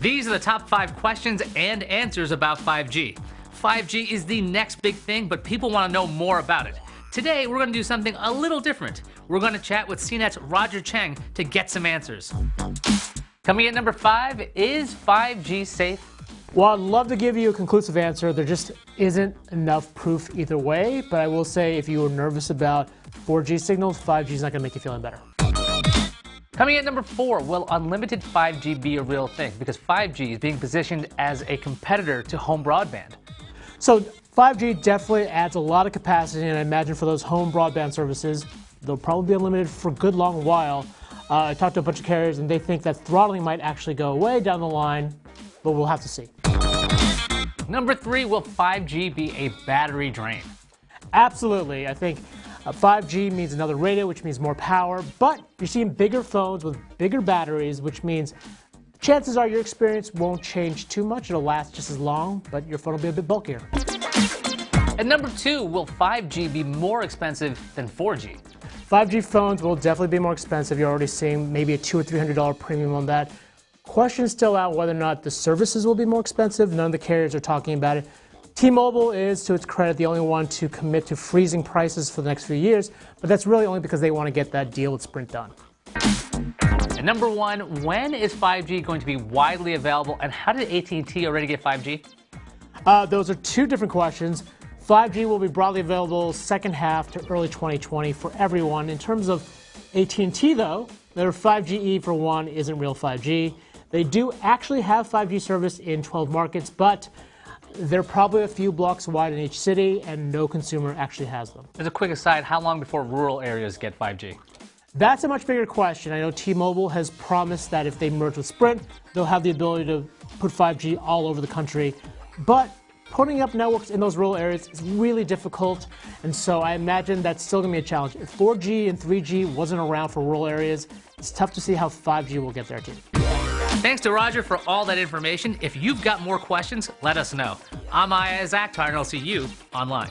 These are the top 5 questions and answers about 5G. 5G is the next big thing, but people want to know more about it. Today, we're going to do something a little different. We're going to chat with CNET's Roger Cheng to get some answers. Coming in number 5, is 5G safe? Well, I'd love to give you a conclusive answer. There just isn't enough proof either way, but I will say if you were nervous about 4G signals, 5G is not going to make you feel any better. Coming in at number 4, will unlimited 5G be a real thing? Because 5G is being positioned as a competitor to home broadband. So 5G definitely adds a lot of capacity, and I imagine for those home broadband services, they'll probably be unlimited for a good long while. I talked to a bunch of carriers, and they think that throttling might actually go away down the line, but we'll have to see. Number 3, will 5G be a battery drain? Absolutely. I think 5G means another radio, which means more power, but you're seeing bigger phones with bigger batteries, which means chances are your experience won't change too much. It'll last just as long, but your phone will be a bit bulkier. And number 2, will 5G be more expensive than 4G? 5G phones will definitely be more expensive. You're already seeing maybe a $200 or $300 premium on that. Question's still out whether or not the services will be more expensive. None of the carriers are talking about it. T-Mobile is, to its credit, the only one to commit to freezing prices for the next few years, but that's really only because they want to get that deal with Sprint done. And number 1, when is 5G going to be widely available, and how did AT&T already get 5G? Those are two different questions. 5G will be broadly available second half to early 2020 for everyone. In terms of AT&T, though, their 5GE for one isn't real 5G. They do actually have 5G service in 12 markets, but they're probably a few blocks wide in each city, and no consumer actually has them. As a quick aside, how long before rural areas get 5G? That's a much bigger question. I know T-Mobile has promised that if they merge with Sprint, they'll have the ability to put 5G all over the country. But putting up networks in those rural areas is really difficult, and so I imagine that's still going to be a challenge. If 4G and 3G wasn't around for rural areas, it's tough to see how 5G will get there too. Thanks to Roger for all that information. If you've got more questions, let us know. I'm Aya Akhtar, and I'll see you online.